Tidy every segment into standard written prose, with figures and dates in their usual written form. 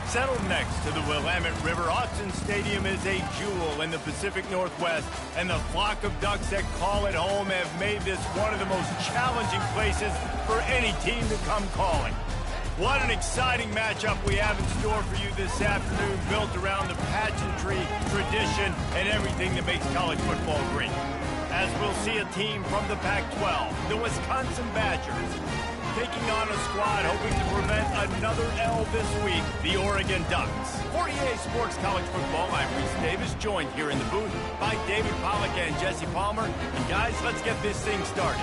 Settled next to the Willamette River, Autzen Stadium is a jewel in the Pacific Northwest, and the flock of ducks that call it home have made this one of the most challenging places for any team to come calling. What an exciting matchup we have in store for you this afternoon, built around the pageantry, tradition, and everything that makes college football great. As we'll see a team from the Pac-12, the Wisconsin Badgers, taking on a squad hoping to prevent another L this week, the Oregon Ducks. For EA Sports College Football, I'm Reese Davis, joined here in the booth by David Pollack and Jesse Palmer. And guys, let's get this thing started.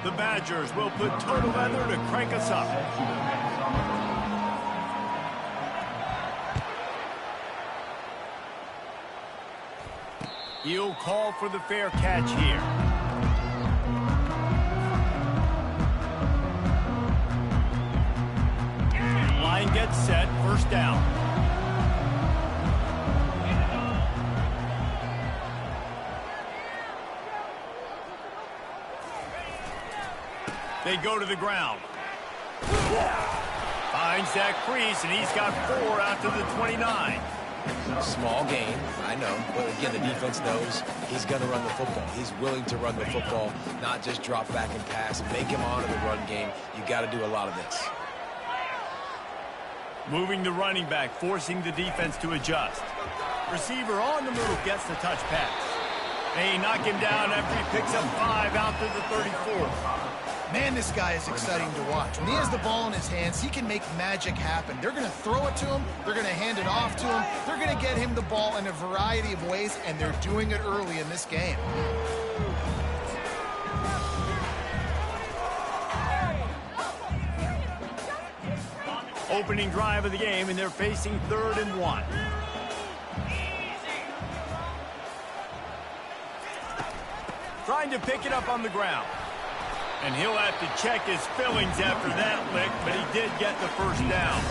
The Badgers will put total leather to crank us up. He'll call for the fair catch here. Line gets set, first down. They go to the ground. Finds that crease, and he's got 4 out to the 29. Small gain, I know, but again, the defense knows he's going to run the football. He's willing to run the football, not just drop back and pass and make him honor the run game. You got to do a lot of this. Moving the running back, forcing the defense to adjust. Receiver on the move, gets the touch pass. They knock him down after he picks up 5 out to the 34. Man, this guy is exciting to watch. When he has the ball in his hands, he can make magic happen. They're going to throw it to him. They're going to hand it off to him. They're going to get him the ball in a variety of ways, and they're doing it early in this game. Opening drive of the game, and they're facing 3rd and 1. Trying to pick it up on the ground. And he'll have to check his fillings after that lick, but he did get the first down.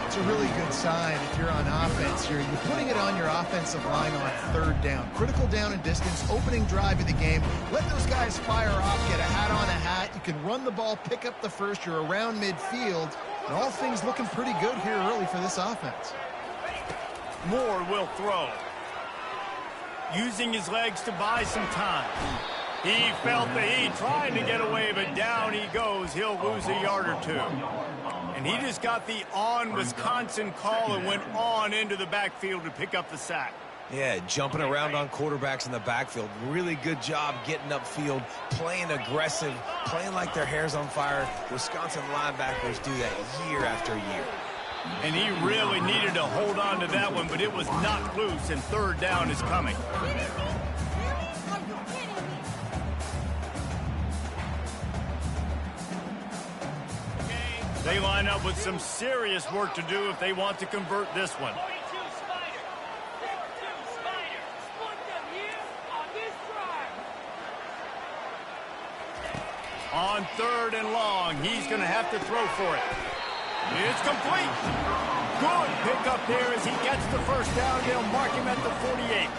It's a really good sign if you're on offense here. You're putting it on your offensive line on 3rd down. Critical down and distance, opening drive of the game. Let those guys fire off, get a hat on a hat. You can run the ball, pick up the first. You're around midfield. And all things looking pretty good here early for this offense. Moore will throw. Using his legs to buy some time. He felt the heat, trying to get away, but down he goes. He'll lose a yard or 2. And he just got the on-Wisconsin call and went on into the backfield to pick up the sack. Yeah, jumping around on quarterbacks in the backfield. Really good job getting upfield, playing aggressive, playing like their hair's on fire. Wisconsin linebackers do that year after year. And he really needed to hold on to that one, but it was knocked loose, and 3rd down is coming. They line up with some serious work to do if they want to convert this one. On 3rd and long, he's going to have to throw for it. It's complete. Good pickup there as he gets the first down. They'll mark him at the 48.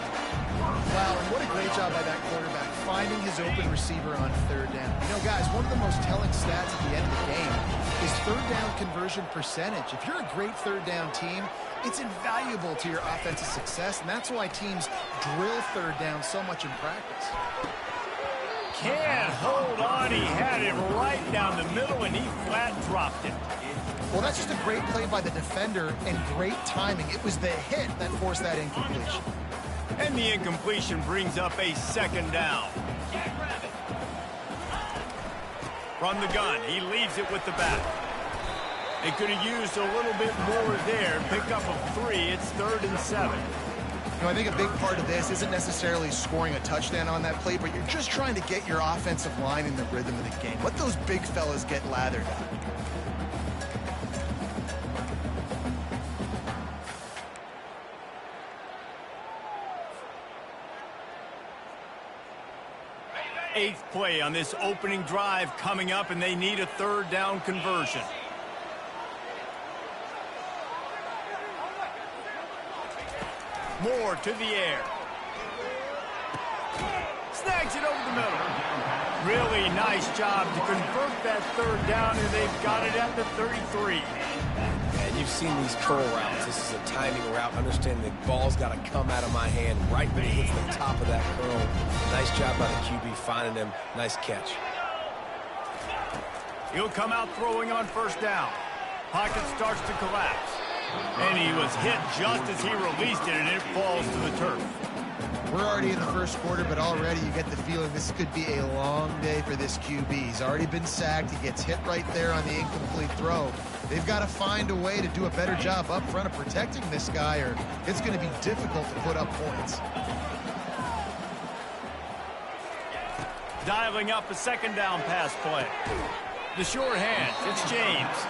Wow, and what a great job by that quarterback, finding his open receiver on 3rd down. You know, guys, one of the most telling stats at the end of the game is 3rd down conversion percentage. If you're a great 3rd down team, it's invaluable to your offensive success, and that's why teams drill 3rd down so much in practice. Can't hold on. He had it right down the middle, and he flat dropped it. Well, that's just a great play by the defender and great timing. It was the hit that forced that incompletion. And the incompletion brings up a 2nd down. From the gun, he leaves it with the back. They could have used a little bit more there. Pick up a 3. It's 3rd and 7. You know, I think a big part of this isn't necessarily scoring a touchdown on that play, but you're just trying to get your offensive line in the rhythm of the game. Let those big fellas get lathered up. Eighth play on this opening drive coming up, and they need a 3rd down conversion. More to the air. Snags it over the middle. Really nice job to convert that third down, and they've got it at the 33. And you've seen these curl routes. This is a timing route. Understanding the ball's got to come out of my hand right when it hits the top of that curl. Nice job by the QB finding him. Nice catch. He'll come out throwing on first down. Pocket starts to collapse. And he was hit just as he released it, and it falls to the turf. We're already in the first quarter, but already you get the feeling this could be a long day for this QB. He's already been sacked. He gets hit right there on the incomplete throw. They've got to find a way to do a better job up front of protecting this guy, or it's going to be difficult to put up points. Dialing up a second down pass play. The short hands, it's James.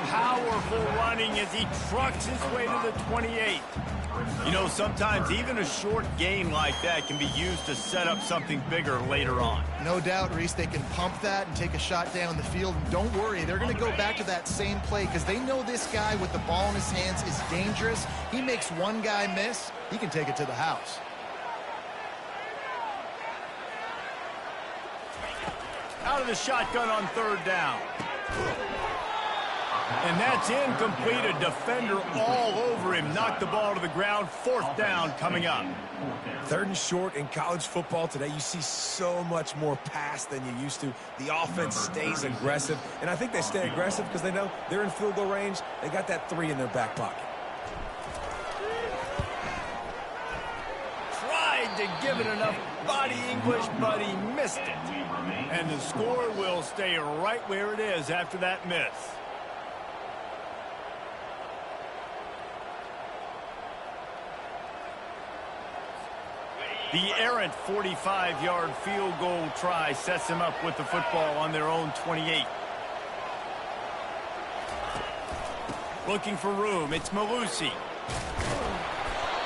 Powerful running as he trucks his way to the 28. You know, sometimes even a short gain like that can be used to set up something bigger later on. No doubt, Reese, they can pump that and take a shot down the field. And don't worry, they're going to go back to that same play because they know this guy with the ball in his hands is dangerous. He makes one guy miss, he can take it to the house. Out of the shotgun on third down. And that's incomplete. A defender all over him. Knocked the ball to the ground. Fourth down coming up. Third and short in college football today. You see so much more pass than you used to. The offense stays aggressive. And I think they stay aggressive because they know they're in field goal range. They got that 3 in their back pocket. Tried to give it enough body English, but he missed it. And the score will stay right where it is after that miss. The errant 45-yard field goal try sets them up with the football on their own 28. Looking for room, it's Malusi.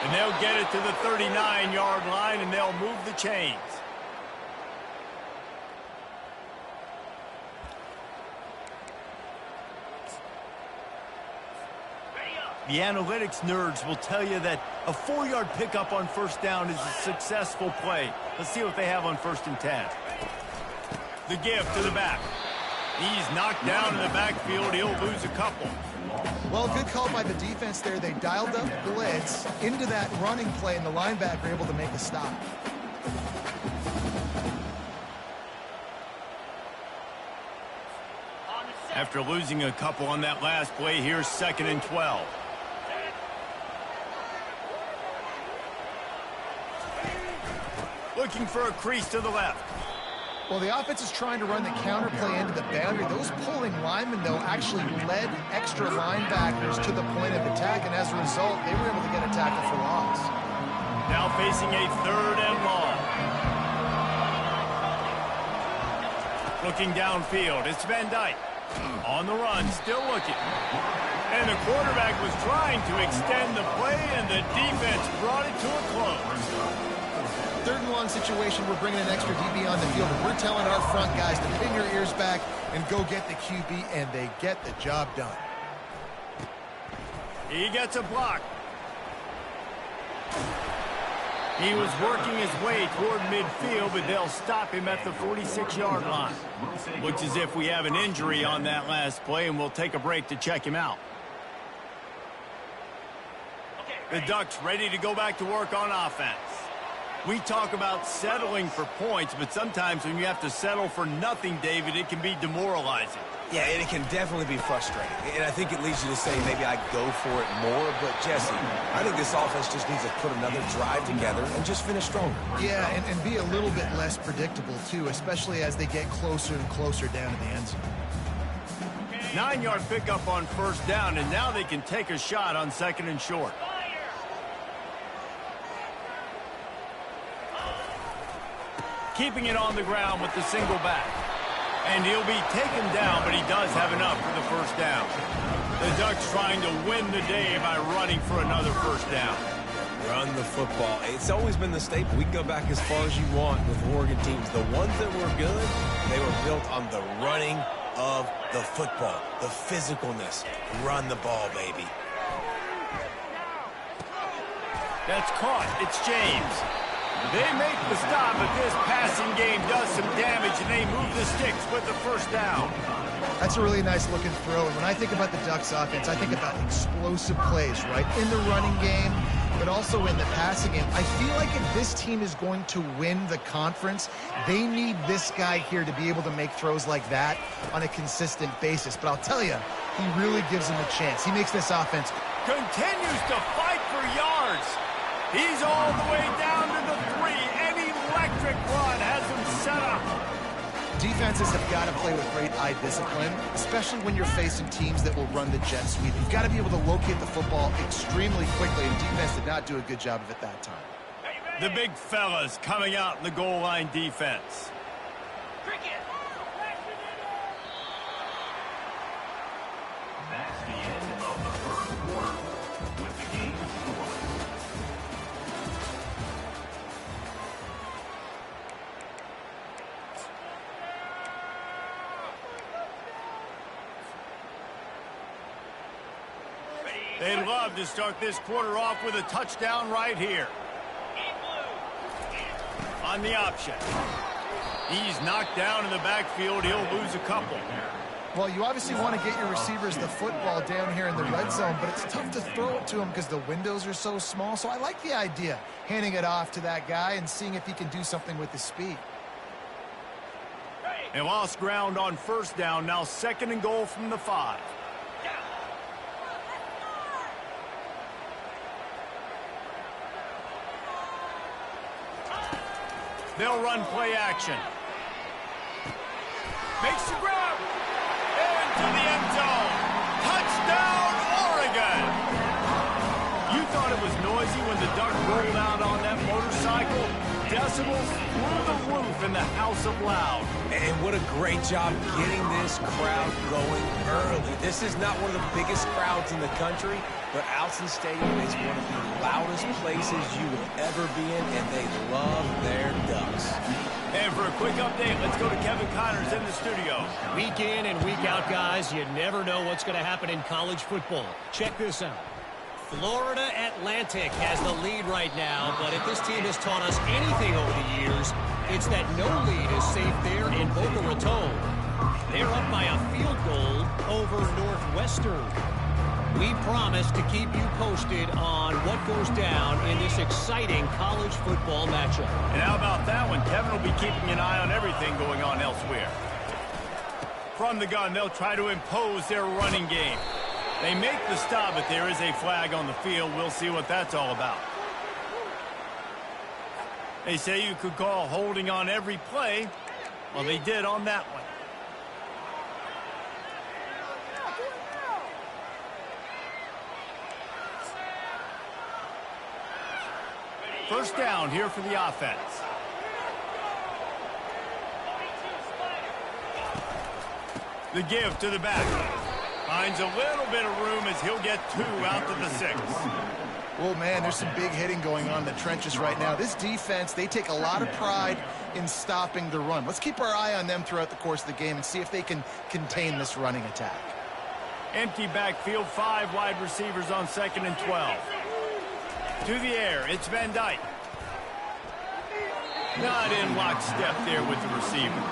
And they'll get it to the 39-yard line, and they'll move the chains. The analytics nerds will tell you that a 4-yard pickup on first down is a successful play. Let's see what they have on 1st and 10. The give to the back. He's knocked down in the backfield. He'll lose a couple. Well, good call by the defense there. They dialed up blitz into that running play, and the linebacker able to make a stop. After losing a couple on that last play, here's 2nd and 12. Looking for a crease to the left. Well, the offense is trying to run the counter play into the boundary. Those pulling linemen, though, actually led extra linebackers to the point of attack, and as a result, they were able to get a tackle for loss. Now facing a 3rd and long. Looking downfield, it's Van Dyke. On the run, still looking. And the quarterback was trying to extend the play, and the defense brought it to a close. 3rd and long situation, we're bringing an extra DB on the field, and we're telling our front guys to pin your ears back and go get the QB, and they get the job done. He gets a block. He was working his way toward midfield, but they'll stop him at the 46-yard line. Looks as if we have an injury on that last play, and we'll take a break to check him out. The Ducks ready to go back to work on offense. We talk about settling for points, but sometimes when you have to settle for nothing, David, it can be demoralizing. Yeah, and it can definitely be frustrating. And I think it leads you to say maybe I go for it more. But, Jesse, I think this offense just needs to put another drive together and just finish stronger. Yeah, and be a little bit less predictable, too, especially as they get closer and closer down to the end zone. 9-yard pickup on first down, and now they can take a shot on 2nd and short. Keeping it on the ground with the single back. And he'll be taken down, but he does have enough for the first down. The Ducks trying to win the day by running for another first down. Run the football. It's always been the staple. We can go back as far as you want with Oregon teams. The ones that were good, they were built on the running of the football, the physicalness. Run the ball, baby. That's caught. It's James. They make the stop, but this passing game does some damage, and they move the sticks with the first down. That's a really nice looking throw. And when I think about the Ducks offense, I think about explosive plays, right? In the running game, but also in the passing game. I feel like if this team is going to win the conference, they need this guy here to be able to make throws like that on a consistent basis. But I'll tell you, he really gives them a chance. He makes this offense. Continues to fight for yards. He's all the way down to the 3. An electric run has him set up. Defenses have got to play with great eye discipline, especially when you're facing teams that will run the jet sweep. You've got to be able to locate the football extremely quickly, and defense did not do a good job of it that time. The big fellas coming out in the goal line defense. That's the end of the first quarter with the game score. They'd love to start this quarter off with a touchdown right here. On the option. He's knocked down in the backfield. He'll lose a couple. Well, you obviously want to get your receivers the football down here in the red zone, but it's tough to throw it to them because the windows are so small. So I like the idea, handing it off to that guy and seeing if he can do something with his speed. They lost ground on first down. Now 2nd and goal from the 5. They'll run play action. Makes the grab. Into the end zone. Touchdown, Oregon. You thought it was noisy when the Duck rolled out on that motorcycle? Decibels through the roof in the House of Loud. And what a great job getting this crowd going early. This is not one of the biggest crowds in the country, but Alton Stadium is one of the loudest places you will ever be in, and they love their Ducks. And for a quick update, let's go to Kevin Connors in the studio. Week in and week out, guys, you never know what's going to happen in college football. Check this out. Florida Atlantic has the lead right now, but if this team has taught us anything over the years, it's that no lead is safe there in Boca Raton. They're up by a field goal over Northwestern. We promise to keep you posted on what goes down in this exciting college football matchup. And how about that one? Kevin will be keeping an eye on everything going on elsewhere. From the gun, they'll try to impose their running game. They make the stop, but there is a flag on the field. We'll see what that's all about. They say you could call holding on every play. Well, they did on that one. First down here for the offense. The give to the back. Finds a little bit of room as he'll get 2 out to the 6. Oh, man, there's some big hitting going on in the trenches right now. This defense, they take a lot of pride in stopping the run. Let's keep our eye on them throughout the course of the game and see if they can contain this running attack. Empty backfield, 5 wide receivers on 2nd and 12. To the air, it's Van Dyke. Not in lockstep there with the receiver.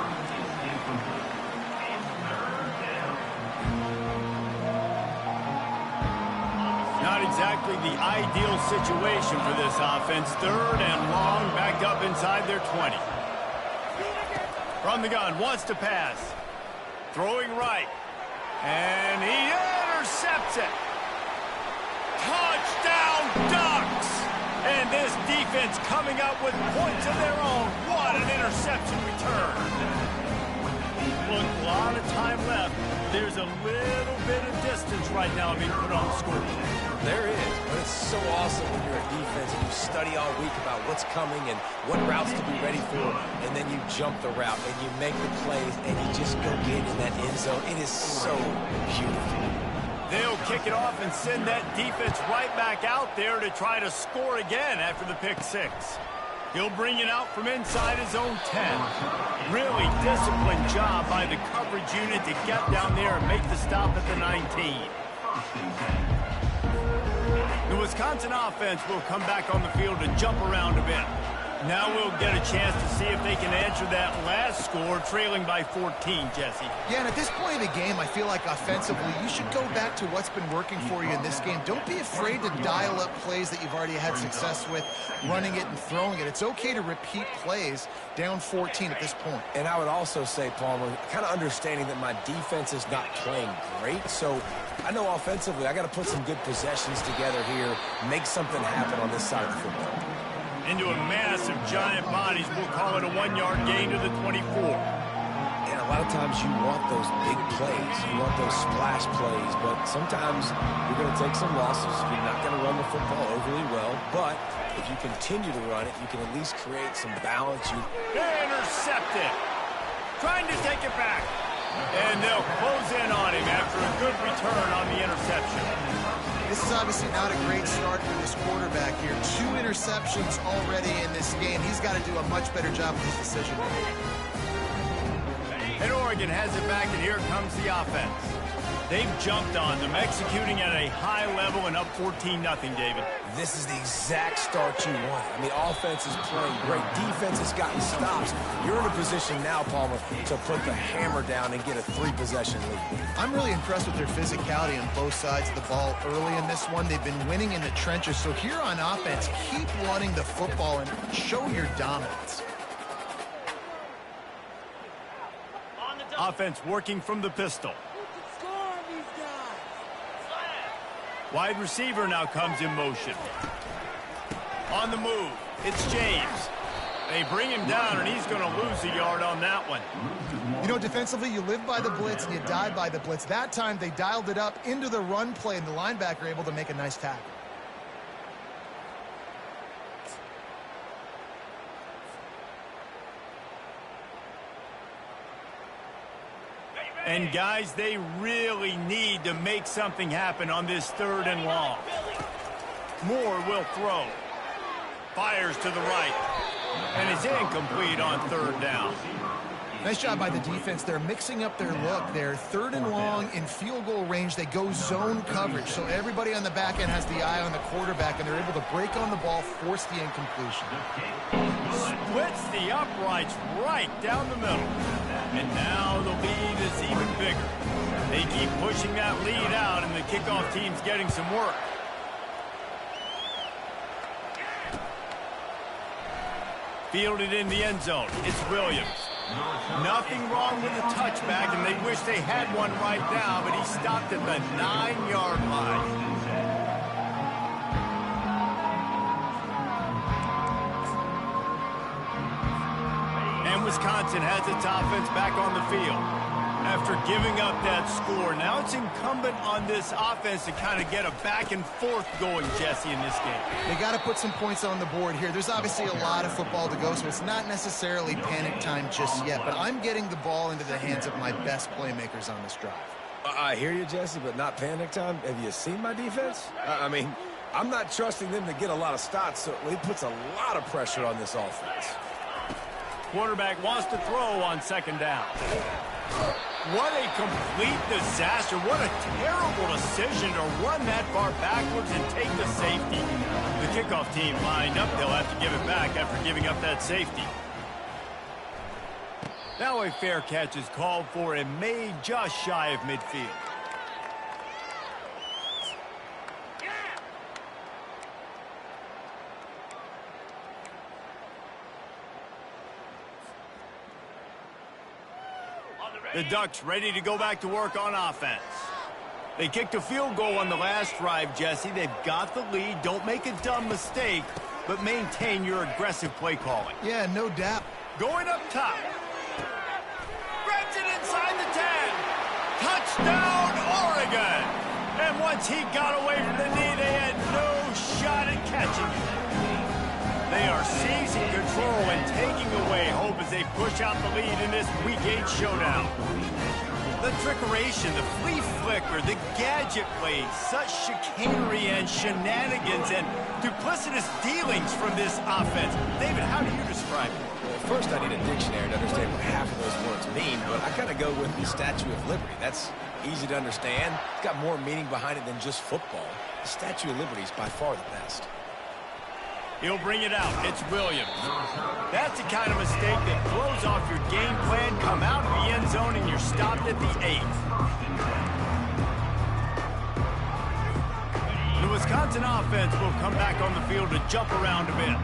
Not exactly the ideal situation for this offense. 3rd and long, back up inside their 20. From the gun, wants to pass. Throwing right. And he intercepts it. Touchdown, Ducks! And this defense coming up with points of their own. What an interception return. Look, a lot of time left. There's a little bit of distance right now being put on the scoreboard. There is, but it's so awesome when you're a defense and you study all week about what's coming and what routes to be ready for, and then you jump the route and you make the plays and you just go get in that end zone. It is so beautiful. They'll kick it off and send that defense right back out there to try to score again after the pick 6. He'll bring it out from inside his own 10. Really disciplined job by the coverage unit to get down there and make the stop at the 19. The Wisconsin offense will come back on the field to jump around a bit. Now we'll get a chance to see if they can answer that last score, trailing by 14, Jesse. Yeah, and at this point in the game, I feel like offensively, you should go back to what's been working for you in this game. Don't be afraid to dial up plays that you've already had success with, running it and throwing it. It's okay to repeat plays down 14 at this point. And I would also say, Palmer, kind of understanding that my defense is not playing great, so I know offensively I got to put some good possessions together here, make something happen on this side of the football. Into a mass of giant bodies. We'll call it a 1-yard gain to the 24. And a lot of times you want those big plays. You want those splash plays, but sometimes you're going to take some losses. You're not going to run the football overly well, but if you continue to run it, you can at least create some balance. Intercepted. Trying to take it back. And they'll close in on him after a good return on the interception. This is obviously not a great start for this quarterback here. 2 interceptions already in this game. He's got to do a much better job with his decision making. And Oregon has it back, and here comes the offense. They've jumped on them, executing at a high level and up 14-0, David. This is the exact start you want. I mean, offense is playing great. Defense has gotten stops. You're in a position now, Palmer, to put the hammer down and get a 3-possession lead. I'm really impressed with their physicality on both sides of the ball early in this one. They've been winning in the trenches. So here on offense, keep running the football and show your dominance. Offense working from the pistol. Wide receiver now comes in motion. On the move, it's James. They bring him down, and he's going to lose a yard on that one. You know, defensively, you live by the blitz and you die by the blitz. That time, they dialed it up into the run play, and the linebacker able to make a nice tackle. And, guys, they really need to make something happen on this 3rd and long. Moore will throw. Fires to the right. And is incomplete on 3rd down. Nice job by the defense. They're mixing up their look. They're 3rd and long in field goal range. They go zone coverage. So everybody on the back end has the eye on the quarterback, and they're able to break on the ball, force the incompletion. Splits the uprights right down the middle. And now the lead is even bigger. They keep pushing that lead out, and the kickoff team's getting some work. Fielded in the end zone. It's Williams. Nothing wrong with the touchback, and they wish they had one right now, but he stopped at the 9-yard line. And Wisconsin has its offense back on the field. After giving up that score, now it's incumbent on this offense to kind of get a back and forth going, Jesse, in this game. They got to put some points on the board here. There's obviously a lot of football to go, so it's not necessarily panic time just yet, but I'm getting the ball into the hands of my best playmakers on this drive. I hear you, Jesse, but not panic time. Have you seen my defense? I mean, I'm not trusting them to get a lot of stops, so it puts a lot of pressure on this offense. Quarterback wants to throw on 2nd down. What a complete disaster. What a terrible decision to run that far backwards and take the safety. The kickoff team lined up. They'll have to give it back after giving up that safety. Now a fair catch is called for and made just shy of midfield. The Ducks ready to go back to work on offense. They kicked a field goal on the last drive, Jesse. They've got the lead. Don't make a dumb mistake, but maintain your aggressive play calling. Yeah, no doubt. Going up top. Grabs it inside the 10. Touchdown, Oregon. And once he got away from the knee, they had no shot at catching it. They are seizing control and taking away hope as they push out the lead in this Week 8 showdown. The trickeration, the flea flicker, the gadget plays, such chicanery and shenanigans and duplicitous dealings from this offense. David, how do you describe it? Well, first I need a dictionary to understand what half of those words mean, but I kind of go with the Statue of Liberty. That's easy to understand. It's got more meaning behind it than just football. Statue of Liberty is by far the best. He'll bring it out. It's Williams. That's the kind of mistake that throws off your game plan. Come out of the end zone and you're stopped at the 8. The Wisconsin offense will come back on the field to jump around a bit.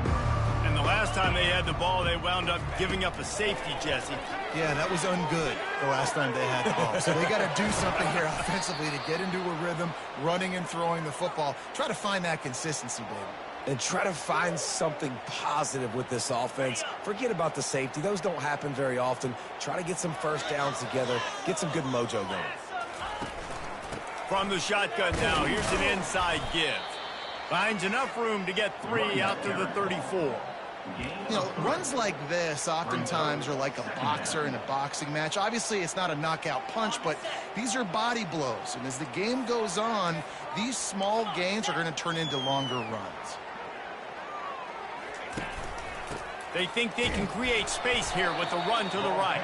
And the last time they had the ball, they wound up giving up a safety, Jesse. Yeah, that was ungood the last time they had the ball. So they got to do something here offensively to get into a rhythm, running and throwing the football. Try to find that consistency, baby. And try to find something positive with this offense. Forget about the safety. Those don't happen very often. Try to get some first downs together. Get some good mojo going. From the shotgun now, here's an inside give. Finds enough room to get 3 out to the 34. You know, runs like this oftentimes are like a boxer in a boxing match. Obviously, it's not a knockout punch, but these are body blows. And as the game goes on, these small gains are going to turn into longer runs. They think they can create space here with a run to the right.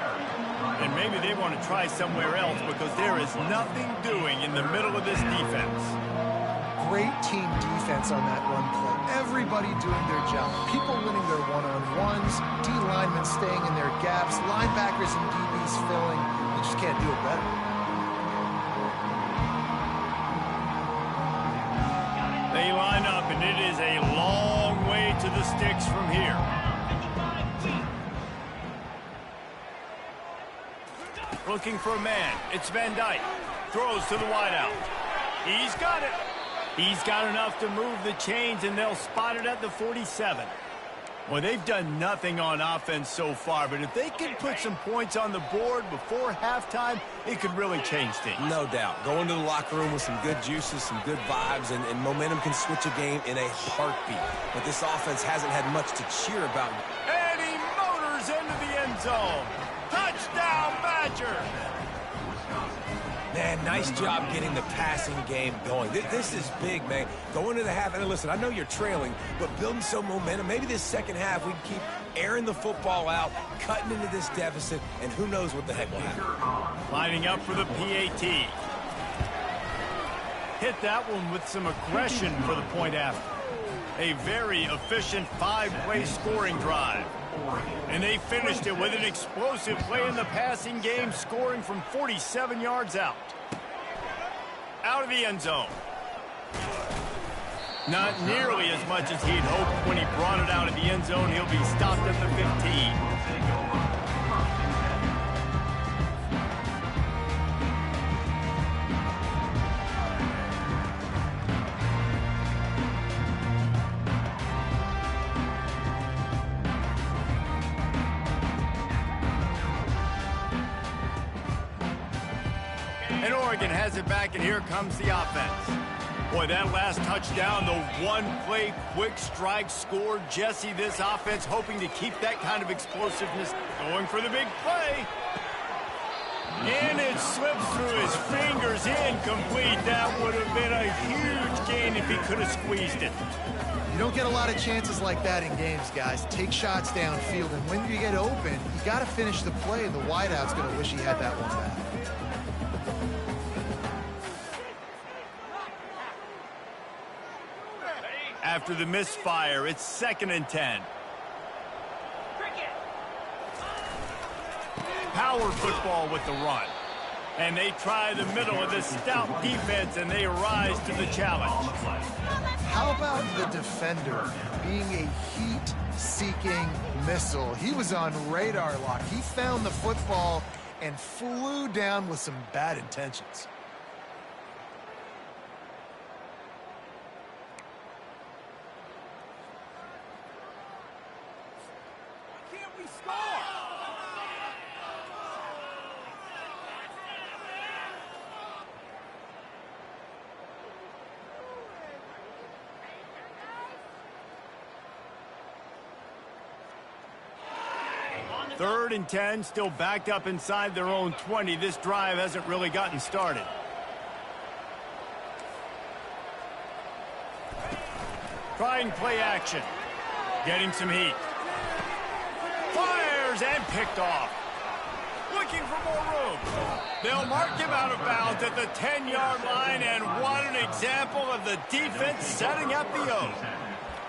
And maybe they want to try somewhere else because there is nothing doing in the middle of this defense. Great team defense on that run play. Everybody doing their job. People winning their one-on-ones, D linemen staying in their gaps, linebackers and DBs filling. You just can't do it better. They line up, and it is a long way to the sticks from here. Looking for a man. It's Van Dyke. Throws to the wideout. He's got it. He's got enough to move the chains, and they'll spot it at the 47. Well, they've done nothing on offense so far, but if they can put some points on the board before halftime, it could really change things. No doubt. Go into the locker room with some good juices, some good vibes, and momentum can switch a game in a heartbeat. But this offense hasn't had much to cheer about. And he motors into the end zone. Touchdown, Badger! Man, nice job getting the passing game going. This is big, man. Go into the half, and listen, I know you're trailing, but building some momentum. Maybe this second half we can keep airing the football out, cutting into this deficit, and who knows what the heck will happen. Lining up for the PAT. Hit that one with some aggression for the point after. A very efficient 5-play scoring drive. And they finished it with an explosive play in the passing game, scoring from 47 yards out. Out of the end zone. Not nearly as much as he'd hoped when he brought it out of the end zone. He'll be stopped at the 15. And Oregon has it back, and here comes the offense. Boy, that last touchdown, the one-play quick strike score. Jesse, this offense hoping to keep that kind of explosiveness going for the big play. And it slips through his fingers, incomplete. That would have been a huge gain if he could have squeezed it. You don't get a lot of chances like that in games, guys. Take shots downfield, and when you get open, you got to finish the play. The wideout's going to wish he had that one back. After the misfire, it's 2nd and 10. Power football with the run. And they try the middle of this stout defense, and they rise to the challenge. How about the defender being a heat-seeking missile? He was on radar lock. He found the football and flew down with some bad intentions. Third and 10, still backed up inside their own 20. This drive hasn't really gotten started. Trying play action. Getting some heat. Fires and picked off. Looking for more room. They'll mark him out of bounds at the 10-yard line, and what an example of the defense setting up the O.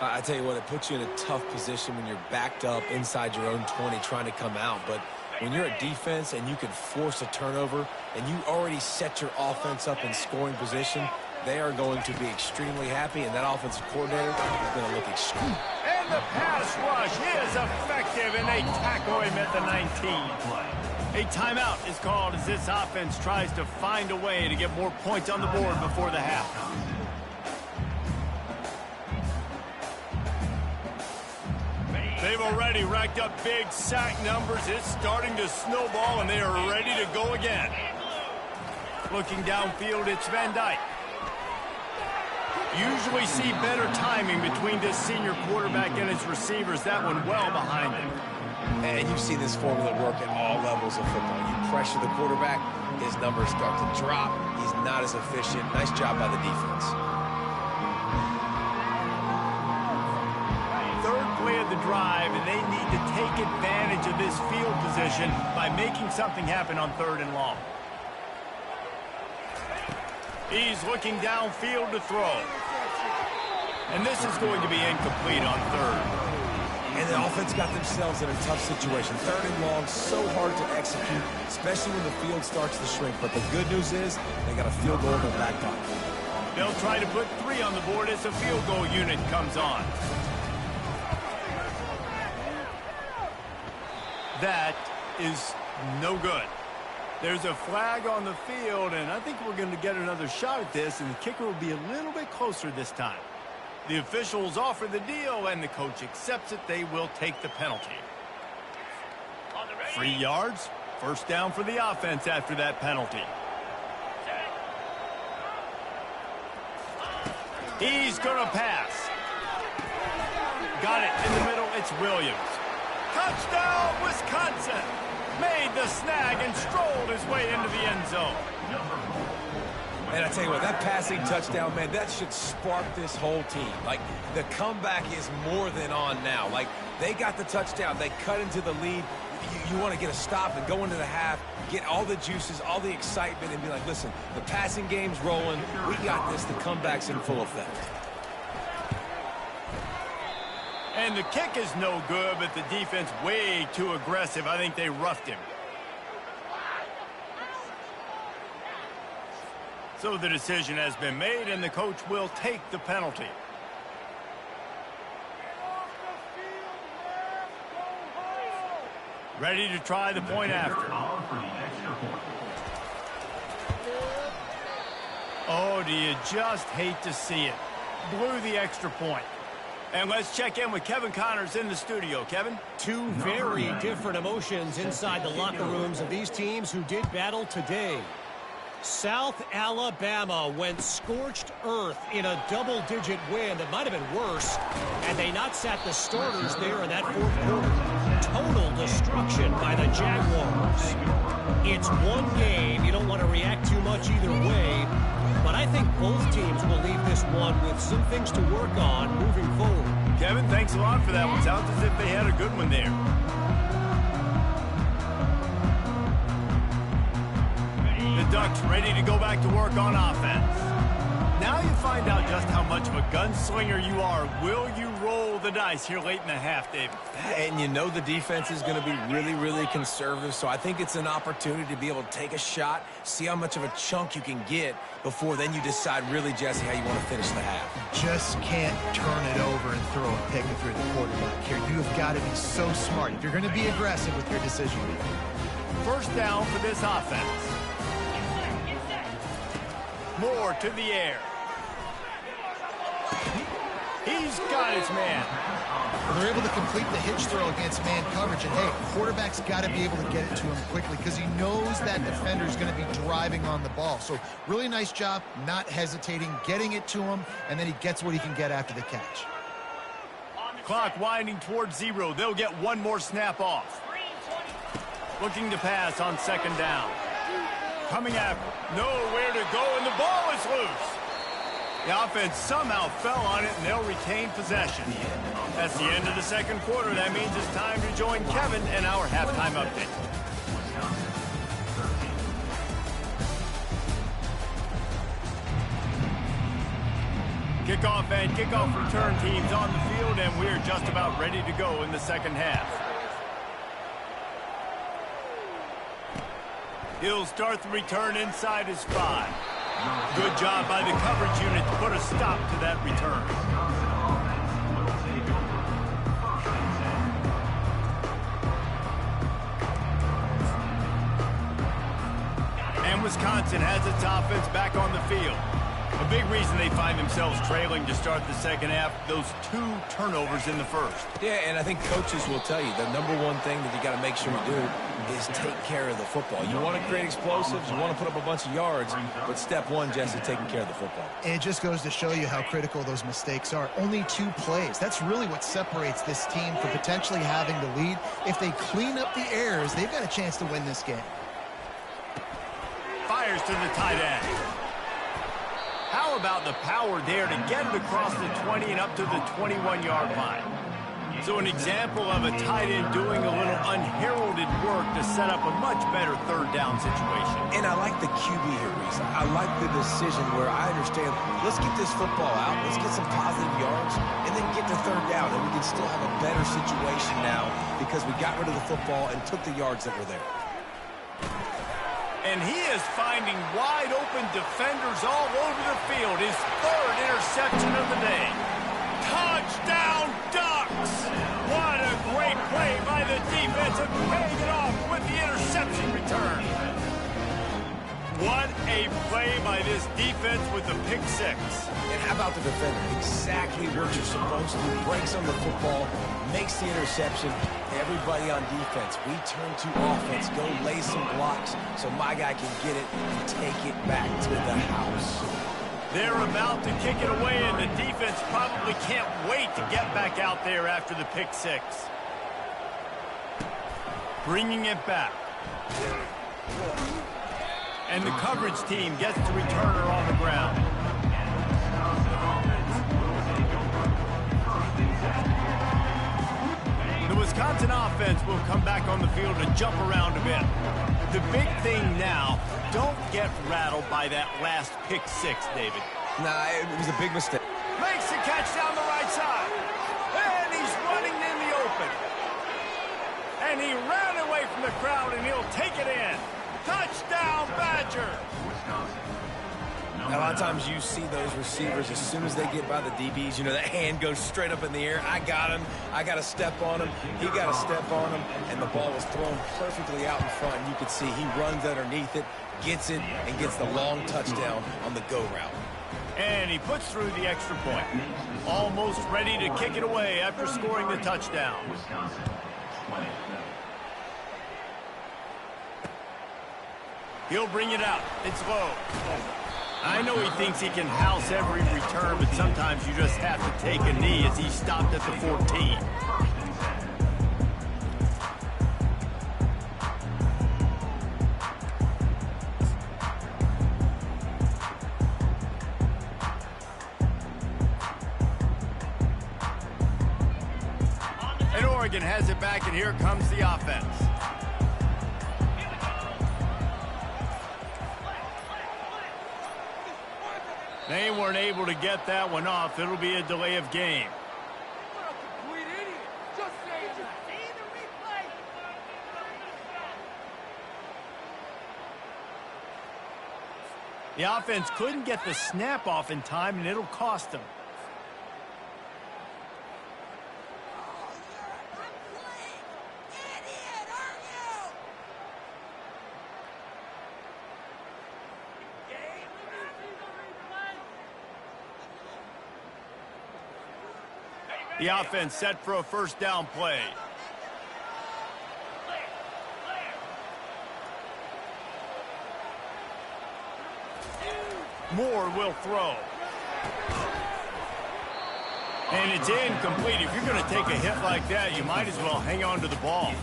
I tell you what, it puts you in a tough position when you're backed up inside your own 20 trying to come out. But when you're a defense and you can force a turnover and you already set your offense up in scoring position, they are going to be extremely happy, and that offensive coordinator is going to look extreme. And the pass rush is effective, and they tackle him at the 19. A timeout is called as this offense tries to find a way to get more points on the board before the half. They've already racked up big sack numbers. It's starting to snowball, and they are ready to go again. Looking downfield, it's Van Dyke. Usually see better timing between this senior quarterback and his receivers. That one well behind him. And you've seen this formula work at all levels of football. You pressure the quarterback, his numbers start to drop. He's not as efficient. Nice job by the defense. Third play of the drive, and they need to take advantage of this field position by making something happen on 3rd and long. He's looking downfield to throw. And this is going to be incomplete on 3rd. And the offense got themselves in a tough situation. 3rd and long, so hard to execute, especially when the field starts to shrink. But the good news is they got a field goal in their back pocket. They'll try to put 3 on the board as the field goal unit comes on. That is no good. There's a flag on the field, and I think we're going to get another shot at this, and the kicker will be a little bit closer this time. The officials offer the deal, and the coach accepts it. They will take the penalty. 3 yards, first down for the offense after that penalty. He's going to pass. Got it in the middle. It's Williams. Touchdown, Wisconsin! Made the snag and strolled his way into the end zone. And I tell you what, that passing touchdown, man, that should spark this whole team. Like, the comeback is more than on now. Like, they got the touchdown. They cut into the lead. You want to get a stop and go into the half, get all the juices, all the excitement, and be like, listen, the passing game's rolling. We got this. The comeback's in full effect. And the kick is no good, but the defense way too aggressive. I think they roughed him. So the decision has been made, and the coach will take the penalty. Ready to try the point after. Oh, do you just hate to see it? Blew the extra point. And let's check in with Kevin Connors in the studio. Kevin? 2 very different emotions inside the locker rooms of these teams who did battle today. South Alabama went scorched earth in a double-digit win that might have been worse had they not sat the starters there in that 4th quarter. Total destruction by the Jaguars. It's one game. You don't want to react too much either way, but I think both teams will leave this one with some things to work on moving forward. Kevin, thanks a lot for that one. Sounds as if they had a good one there. The Ducks ready to go back to work on offense. Now you find out just how much of a gunslinger you are. Will you roll the dice here late in the half, David? And you know the defense is going to be really, really conservative, so I think it's an opportunity to be able to take a shot, see how much of a chunk you can get before then you decide really, Jesse, how you want to finish the half. Just can't turn it over and throw a pick if you're the quarterback here. You have got to be so smart if you're going to be aggressive with your decision making. First down for this offense. More to the air. He's got his man. Well, they're able to complete the hitch throw against man coverage. And, hey, quarterback's got to be able to get it to him quickly because he knows that defender is going to be driving on the ball. So really nice job, not hesitating, getting it to him, and then he gets what he can get after the catch. Clock winding towards 0. They'll get one more snap off. Looking to pass on 2nd down. Coming up, nowhere to go, and the ball is loose. The offense somehow fell on it, and they'll retain possession. That's the end of the 2nd quarter. That means it's time to join Kevin in our halftime update. Kickoff and kickoff return teams on the field, and we're just about ready to go in the second half. He'll start the return inside his 5. Good job by the coverage unit to put a stop to that return. And Wisconsin has its offense back on the field. A big reason they find themselves trailing to start the second half, those 2 turnovers in the first. Yeah, and I think coaches will tell you the number one thing that you got to make sure you do is take care of the football. You want to create explosives, you want to put up a bunch of yards, but step one, Jesse, taking care of the football. And it just goes to show you how critical those mistakes are. Only 2 plays. That's really what separates this team from potentially having the lead. If they clean up the errors, they've got a chance to win this game. Fires to the tight end. How about the power there to get it across the 20 and up to the 21-yard line? So an example of a tight end doing a little unheralded work to set up a much better third down situation. And I like the QB here, Reese. I like the decision where I understand, let's get this football out, let's get some positive yards, and then get to third down, and we can still have a better situation now because we got rid of the football and took the yards that were there. And he is finding wide-open defenders all over the field. His 3rd interception of the day. Touchdown, Ducks! What a great play by the defense and paying it off with the interception return. What a play by this defense with the pick 6. And how about the defender? Exactly what you're supposed to do. Breaks on the football, makes the interception. Everybody on defense, we turn to offense. Go lay some blocks so my guy can get it and take it back to the house. They're about to kick it away, and the defense probably can't wait to get back out there after the pick 6. Bringing it back. And the coverage team gets the returner on the ground. The Wisconsin offense will come back on the field to jump around a bit. The big thing now, don't get rattled by that last pick 6, David. Nah, it was a big mistake. Makes the catch down the right side. And he's running in the open. And he ran away from the crowd, and he'll take it in. Touchdown, Badger! Now, a lot of times you see those receivers, as soon as they get by the DBs, you know, that hand goes straight up in the air. I got him. I got to step on him. He got to step on him. And the ball was thrown perfectly out in front. And you can see he runs underneath it, gets it, and gets the long touchdown on the go route. And he puts through the extra point. Almost ready to kick it away after scoring the touchdown. He'll bring it out. It's low. I know he thinks he can house every return, but sometimes you just have to take a knee as he stopped at the 14. And Oregon has it back, and here comes the offense. They weren't able to get that one off. It'll be a delay of game. The offense couldn't get the snap off in time, and it'll cost them. The offense set for a first down play. Moore will throw. And it's incomplete. If you're going to take a hit like that, you might as well hang on to the ball.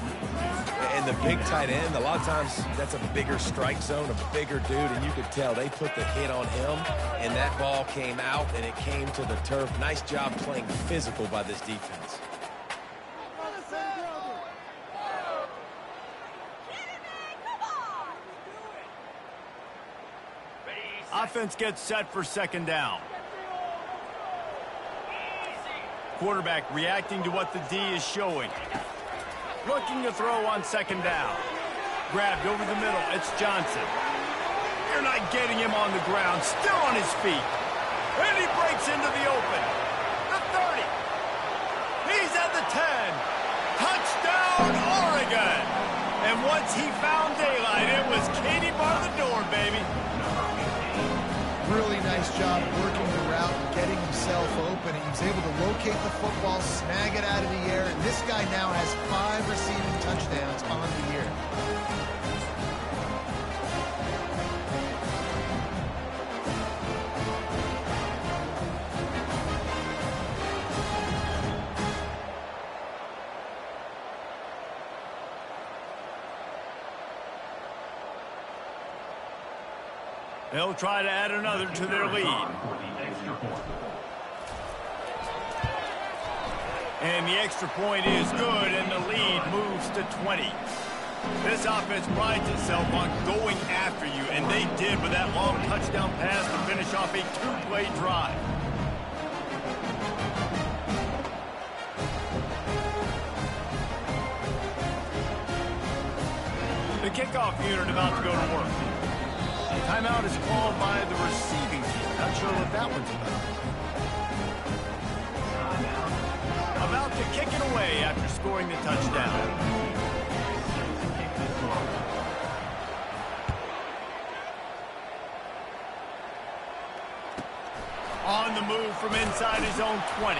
And the big tight end, a lot of times that's a bigger strike zone, a bigger dude, and you could tell they put the hit on him, and that ball came out, and it came to the turf. Nice job playing physical by this defense. Offense gets set for second down. quarterback reacting to what the D is showing. Looking to throw on second down. Grabbed over the middle. It's Johnson. They're not getting him on the ground. Still on his feet. And he breaks into the open. The 30. He's at the 10. Touchdown, Oregon. And once he found daylight, it was Katie bar the door, baby. Really nice job working the route and getting himself open. He was able to locate the football, snag it out of the air, and this guy now has 5 receiving touchdowns on the year. They'll try to add another to their lead. And the extra point is good, and the lead moves to 20. This offense prides itself on going after you, and they did with that long touchdown pass to finish off a 2-play drive. The kickoff unit about to go to work. Timeout is called by the receiving team. Not sure what that one's about. About to kick it away after scoring the touchdown. On the move from inside his own 20.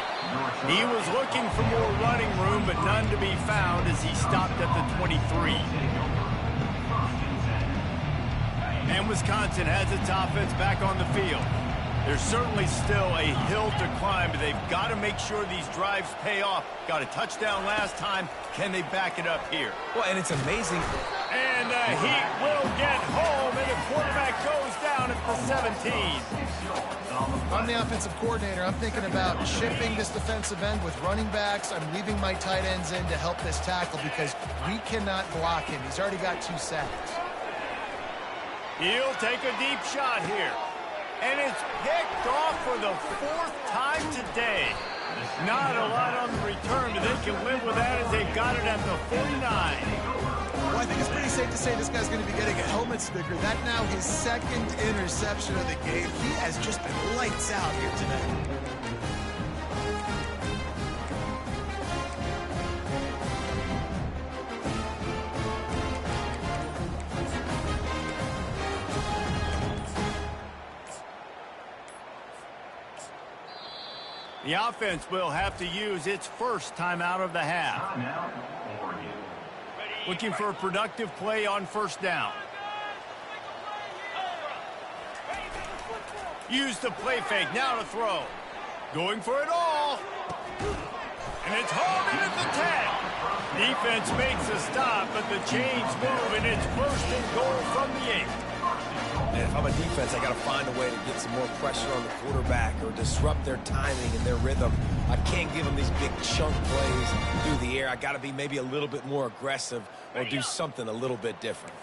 He was looking for more running room, but none to be found as he stopped at the 23. And Wisconsin has its offense back on the field. There's certainly still a hill to climb, but they've got to make sure these drives pay off. Got a touchdown last time. Can they back it up here? Well, and it's amazing. And the Heat will get home, and the quarterback goes down at the 17. I'm the offensive coordinator. I'm thinking about shipping this defensive end with running backs. I'm leaving my tight ends in to help this tackle because we cannot block him. He's already got 2 sacks. He'll take a deep shot here. And it's picked off for the 4th time today. Not a lot on the return, but they can live with that as they've got it at the 49. Well, I think it's pretty safe to say this guy's going to be getting a helmet sticker. That now his 2nd interception of the game. He has just been lights out here tonight. The offense will have to use its first timeout of the half. Looking for a productive play on first down. Use the play fake, now to throw. Going for it all. And it's hauled in at the 10. Defense makes a stop, but the chains move, and it's 1st and goal from the 8. And if I'm a defense, I got to find a way to get some more pressure on the quarterback or disrupt their timing and their rhythm. I can't give them these big chunk plays through the air. I got to be maybe a little bit more aggressive or do something a little bit different.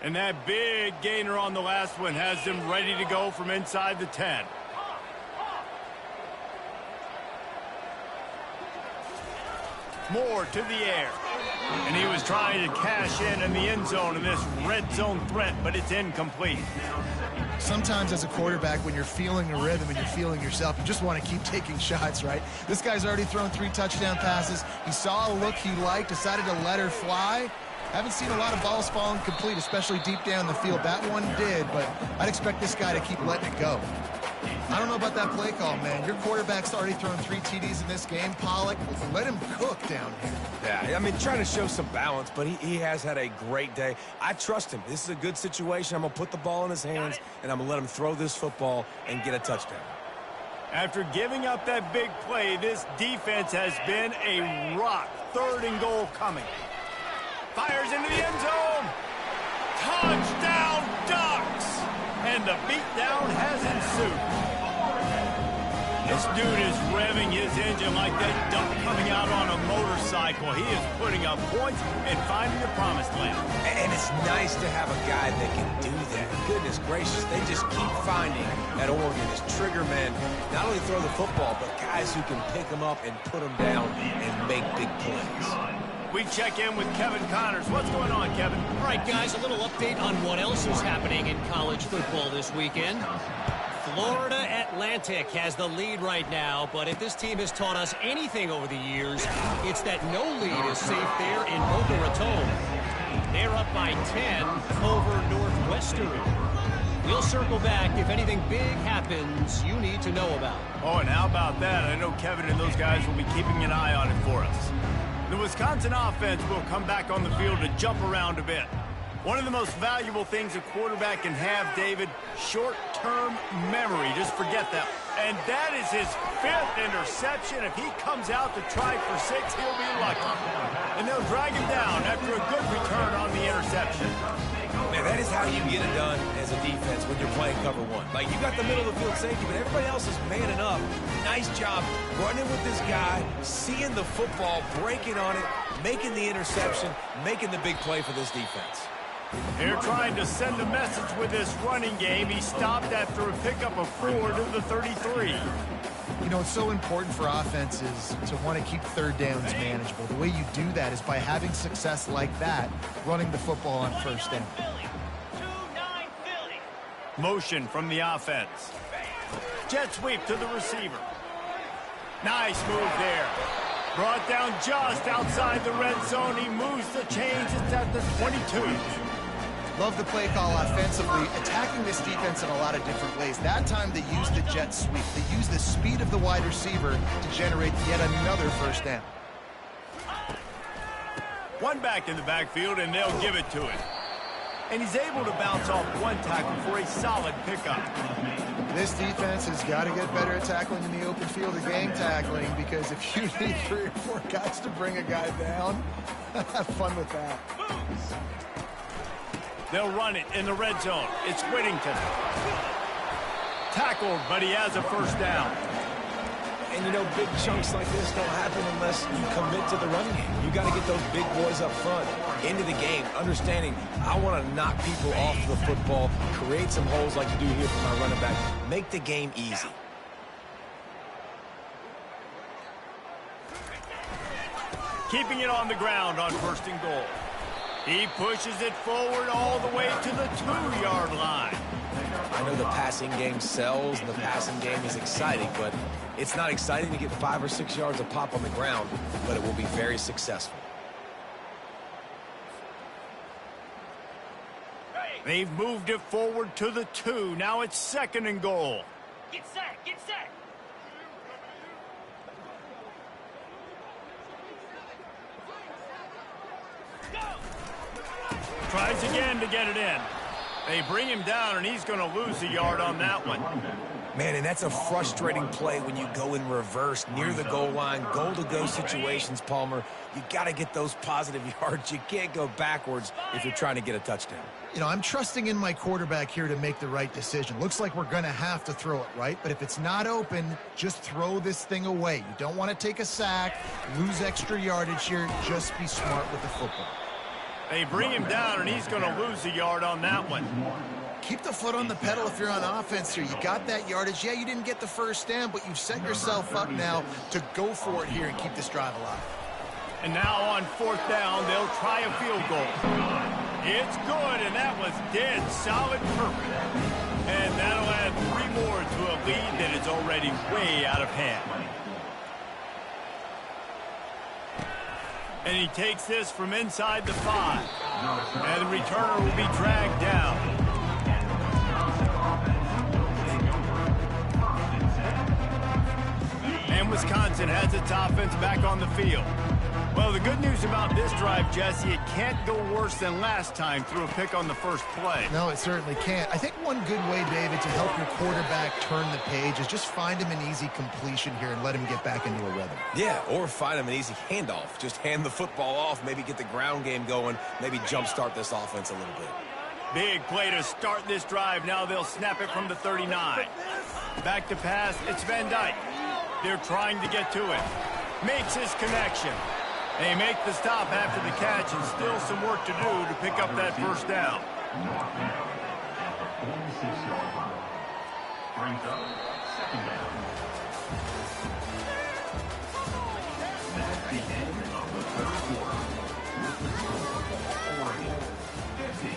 And that big gainer on the last one has them ready to go from inside the 10. Moore to the air. And he was trying to cash in the end zone in this red zone threat, but it's incomplete. Sometimes as a quarterback, when you're feeling a rhythm and you're feeling yourself, you just want to keep taking shots, right? This guy's already thrown 3 touchdown passes. He saw a look he liked, decided to let her fly. Haven't seen a lot of balls falling complete, especially deep down the field. That one did, but I'd expect this guy to keep letting it go. I don't know about that play call, man. Your quarterback's already thrown 3 TDs in this game. Pollock, let him cook down here. Yeah, I mean, trying to show some balance, but he has had a great day. I trust him. This is a good situation. I'm going to put the ball in his hands, and I'm going to let him throw this football and get a touchdown. After giving up that big play, this defense has been a rock. 3rd and goal coming. Fires into the end zone. Touchdown, Ducks! And the beatdown has ensued. This dude is revving his engine like that duck coming out on a motorcycle. He is putting up points and finding the promised land. And it's nice to have a guy that can do that. Goodness gracious, they just keep finding at Oregon as trigger men, not only throw the football, but guys who can pick them up and put them down and make big plays. We check in with Kevin Connors. What's going on, Kevin? All right, guys, a little update on what else is happening in college football this weekend. Florida Atlantic has the lead right now, but if this team has taught us anything over the years, it's that no lead is safe there in Boca Raton. They're up by 10 over Northwestern. We'll circle back if anything big happens you need to know about. Oh, and how about that? I know Kevin and those guys will be keeping an eye on it for us. The Wisconsin offense will come back on the field to jump around a bit. One of the most valuable things a quarterback can have, David, short-term memory. Just forget that. And that is his 5th interception. If he comes out to try for 6, he'll be lucky. And they'll drag him down after a good return on the interception. Man, that is how you get it done as a defense when you're playing cover one. Like, you got the middle of the field safety, but everybody else is manning up. Nice job running with this guy, seeing the football, breaking on it, making the interception, making the big play for this defense. They're trying to send a message with this running game. He stopped after a pickup of 4 to the 33. You know, it's so important for offenses to want to keep third downs manageable. The way you do that is by having success like that, running the football on first down. Motion from the offense. Jet sweep to the receiver. Nice move there. Brought down just outside the red zone. He moves the chains. It's at the 22. Love the play call offensively, attacking this defense in a lot of different ways. That time they used the jet sweep. They used the speed of the wide receiver to generate yet another first down. One back in the backfield, and they'll give it to him. And he's able to bounce off one tackle for a solid pickup. This defense has got to get better at tackling in the open field or gang tackling, because if you need 3 or 4 guys to bring a guy down, have fun with that. They'll run it in the red zone. It's Whittington. Tackled, but he has a first down. And, you know, big chunks like this don't happen unless you commit to the running game. You got to get those big boys up front into the game, understanding I want to knock people off the football, create some holes like you do here for my running back, make the game easy. Keeping it on the ground on 1st and goal. He pushes it forward all the way to the 2-yard line. I know the passing game sells and the passing game is exciting, but it's not exciting to get 5 or 6 yards of pop on the ground, but it will be very successful. They've moved it forward to the 2. Now it's 2nd and goal. Get set, get set. Tries again to get it in. They bring him down, and he's going to lose a yard on that one. Man, and that's a frustrating play when you go in reverse near the goal line, goal-to-go situations, Palmer. You got to get those positive yards. You can't go backwards if you're trying to get a touchdown. You know, I'm trusting in my quarterback here to make the right decision. Looks like we're going to have to throw it, right? But if it's not open, just throw this thing away. You don't want to take a sack, lose extra yardage here. Just be smart with the football. They bring him down, and he's going to lose a yard on that one. Keep the foot on the pedal if you're on offense here. You got that yardage. Yeah, you didn't get the first down, but you've set yourself up now to go for it here and keep this drive alive. And now on 4th down, they'll try a field goal. It's good, and that was dead solid perfect. And that'll add 3 more to a lead that is already way out of hand. And he takes this from inside the 5. And the returner will be dragged down. And Wisconsin has its offense back on the field. Well, the good news about this drive, Jesse, it can't go worse than last time through a pick on the first play. No, it certainly can't. I think one good way, David, to help your quarterback turn the page is just find him an easy completion here and let him get back into a rhythm. Yeah, or find him an easy handoff. Just hand the football off, maybe get the ground game going, maybe jumpstart this offense a little bit. Big play to start this drive. Now they'll snap it from the 39. Back to pass, it's Van Dyke. They're trying to get to it. Makes his connection. They make the stop after the catch, and still some work to do to pick up that first down. North down at the 46-yard line. Brings up second down. That's the end of the third quarter. With the score, Oregon 50,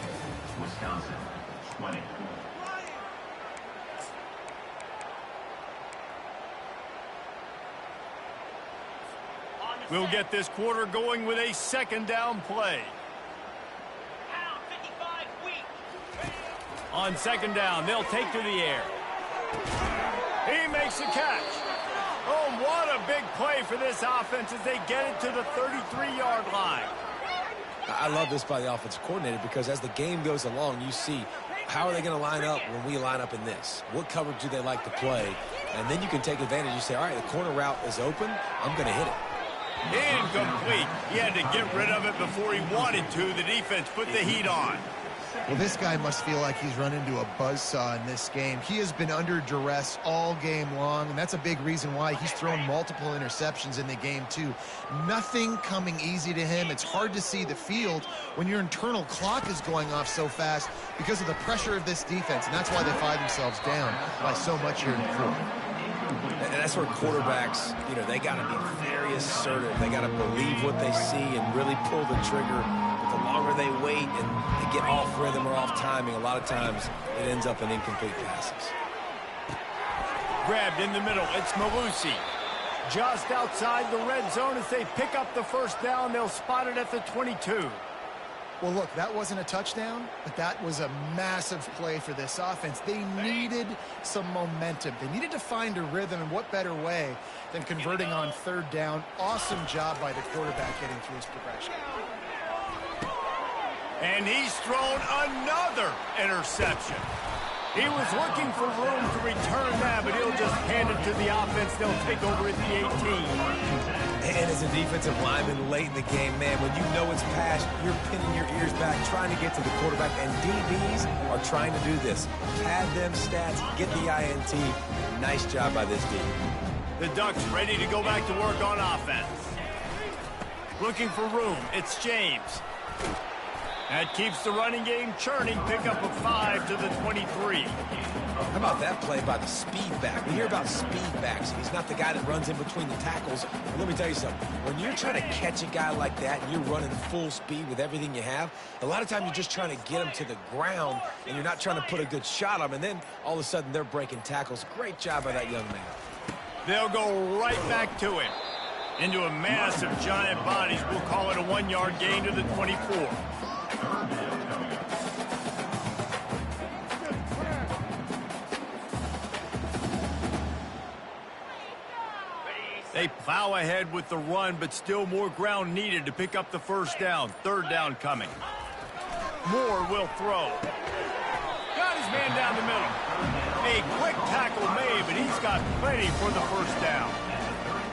Wisconsin 20. We'll get this quarter going with a second down play. Pound 55 weak. On second down, they'll take to the air. He makes the catch. Oh, what a big play for this offense as they get it to the 33-yard line. I love this by the offensive coordinator because as the game goes along, you see how are they going to line up when we line up in this? What coverage do they like to play? And then you can take advantage. You say, all right, the corner route is open. I'm going to hit it. Incomplete. He had to get rid of it before he wanted to. The defense put the heat on. Well, this guy must feel like he's run into a buzzsaw in this game. He has been under duress all game long, and that's a big reason why he's thrown multiple interceptions in the game, too. Nothing coming easy to him. It's hard to see the field when your internal clock is going off so fast because of the pressure of this defense, and that's why they find themselves down by so much here in the fourth. And that's where quarterbacks, they got to be very assertive. They got to believe what they see and really pull the trigger. But the longer they wait and they get off rhythm or off timing, a lot of times it ends up in incomplete passes. Grabbed in the middle. It's Malusi. Just outside the red zone as they pick up the first down. They'll spot it at the 22. Well, look, that wasn't a touchdown, but that was a massive play for this offense. They needed some momentum. They needed to find a rhythm, and what better way than converting on third down. Awesome job by the quarterback getting through his progression. And he's thrown another interception. He was looking for room to return that, but he'll just hand it to the offense. They'll take over at the 18. And as a defensive lineman late in the game, man, when you know it's past, you're pinning your ears back, trying to get to the quarterback, and DBs are trying to do this. Pad them stats, get the INT. Nice job by this D. The Ducks ready to go back to work on offense. Looking for room. It's James. That keeps the running game churning. Pick up a 5 to the 23. How about that play by the speed back? We hear about speed backs. He's not the guy that runs in between the tackles. But let me tell you something. When you're trying to catch a guy like that and you're running full speed with everything you have, a lot of times you're just trying to get him to the ground and you're not trying to put a good shot on him. And then all of a sudden they're breaking tackles. Great job by that young man. They'll go right back to him. Into a massive giant bodies. We'll call it a 1-yard gain to the 24. They plow ahead with the run, but still more ground needed to pick up the first down. Third down coming. Moore will throw. Got his man down the middle. A quick tackle made, but he's got plenty for the first down.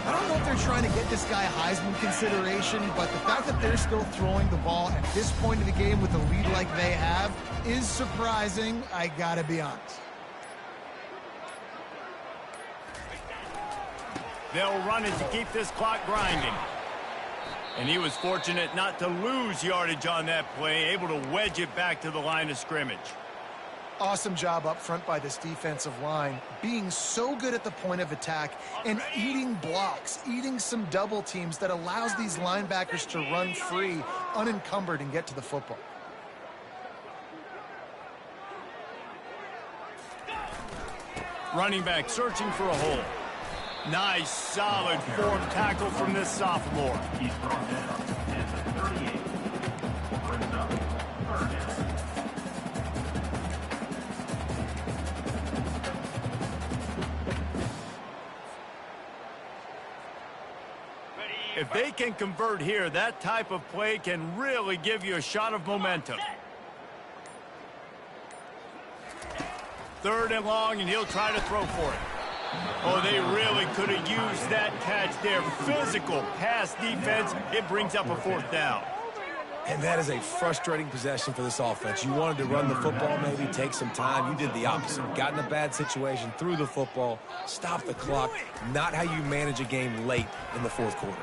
I don't know if they're trying to get this guy Heisman consideration, but the fact that they're still throwing the ball at this point of the game with a lead like they have is surprising, I gotta be honest. They'll run it to keep this clock grinding. And he was fortunate not to lose yardage on that play, able to wedge it back to the line of scrimmage. Awesome job up front by this defensive line, being so good at the point of attack and eating blocks, eating some double teams that allows these linebackers to run free, unencumbered, and get to the football. Running back searching for a hole. Nice, solid form tackle from this sophomore. He's brought down at the 38. Brings up third down. If they can convert here, that type of play can really give you a shot of momentum. Third and long, and he'll try to throw for it. Oh, they really could have used that catch there. Physical pass defense. It brings up a fourth down. And that is a frustrating possession for this offense. You wanted to run the football, maybe take some time. You did the opposite. Got in a bad situation, threw the football, stopped the clock. Not how you manage a game late in the fourth quarter.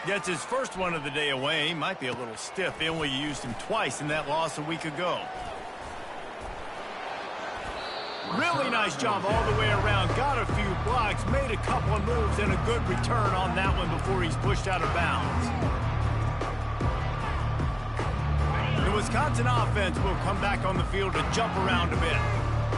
Gets his first one of the day away. Might be a little stiff. They only used him twice in that loss a week ago. Really nice job all the way around. Got a few blocks, made a couple of moves, and a good return on that one before he's pushed out of bounds. The Wisconsin offense will come back on the field to jump around a bit.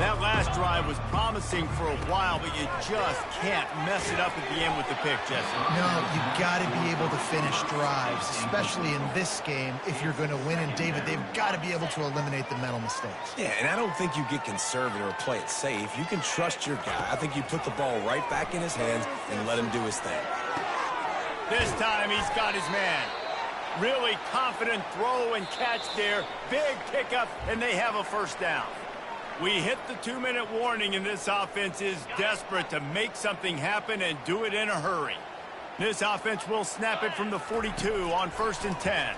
That last drive was promising for a while, but you just can't mess it up at the end with the pick, Jesse. No, you've got to be able to finish drives, especially in this game if you're going to win. And, David, they've got to be able to eliminate the mental mistakes. Yeah, and I don't think you get conservative or play it safe. You can trust your guy. I think you put the ball right back in his hands and let him do his thing. This time he's got his man. Really confident throw and catch there. Big pickup, and they have a first down. We hit the 2-minute warning, and this offense is desperate to make something happen and do it in a hurry. This offense will snap it from the 42 on 1st and 10.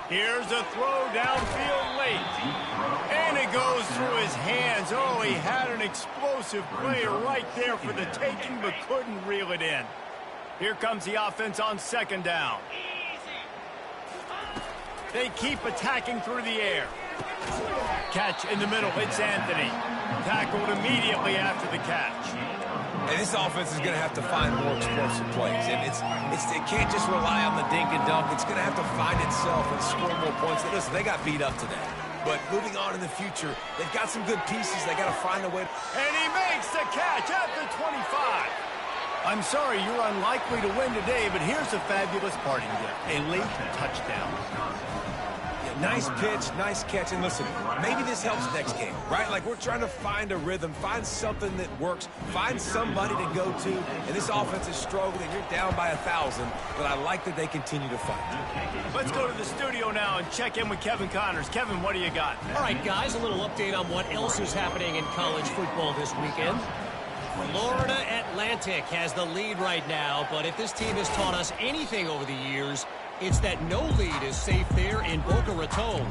Here's a throw downfield late. And it goes through his hands. Oh, he had an explosive player right there for the taking, but couldn't reel it in. Here comes the offense on 2nd down. They keep attacking through the air. Catch in the middle. It's Anthony. Tackled immediately after the catch. And this offense is going to have to find more explosive plays. And it can't just rely on the dink and dunk. It's going to have to find itself and score more points. Listen, they got beat up today. But moving on in the future, they've got some good pieces. They got to find a way. And he makes the catch at the 25. I'm sorry you're unlikely to win today, but here's a fabulous parting gift. A late touchdown. Nice pitch, nice catch, and listen, maybe this helps next game, right? Like, we're trying to find a rhythm, find something that works, find somebody to go to, and this offense is struggling. You're down by 1,000, but I like that they continue to fight. Let's go to the studio now and check in with Kevin Connors. Kevin, what do you got? All right, guys, a little update on what else is happening in college football this weekend. Florida Atlantic has the lead right now, but if this team has taught us anything over the years, it's that no lead is safe there in Boca Raton.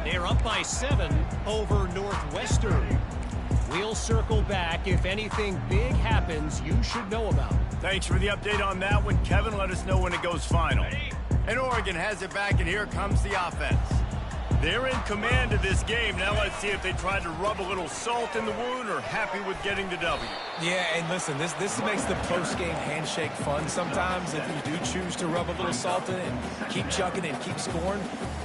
They're up by 7 over Northwestern. We'll circle back if anything big happens you should know about. Thanks for the update on that one, Kevin. Let us know when it goes final. And Oregon has it back, and here comes the offense. They're in command of this game. Now let's see if they tried to rub a little salt in the wound or happy with getting the W. Yeah, and listen, this makes the post-game handshake fun sometimes. If you do choose to rub a little salt in it and keep chucking and keep scoring,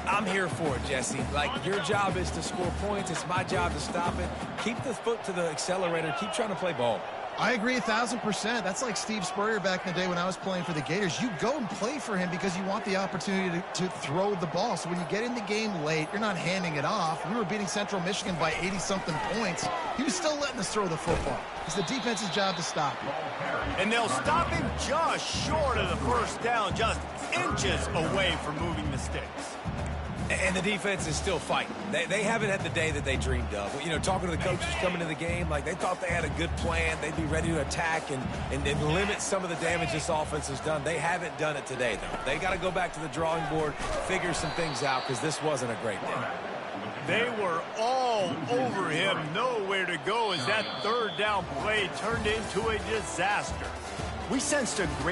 I'm here for it, Jesse. Like, your job is to score points. It's my job to stop it. Keep the foot to the accelerator. Keep trying to play ball. I agree 1,000%. That's like Steve Spurrier back in the day when I was playing for the Gators. You go and play for him because you want the opportunity to throw the ball. So when you get in the game late, you're not handing it off. We were beating Central Michigan by 80-something points. He was still letting us throw the football. It's the defense's job to stop him. And they'll stop him just short of the first down, just inches away from moving the sticks. And the defense is still fighting. They haven't had the day that they dreamed of. You know, talking to the coaches coming to the game, like, they thought they had a good plan. They'd be ready to attack and limit some of the damage this offense has done. They haven't done it today, though. They got to go back to the drawing board, figure some things out, because this wasn't a great day. They were all over him, nowhere to go as that 3rd down play turned into a disaster. We sensed a great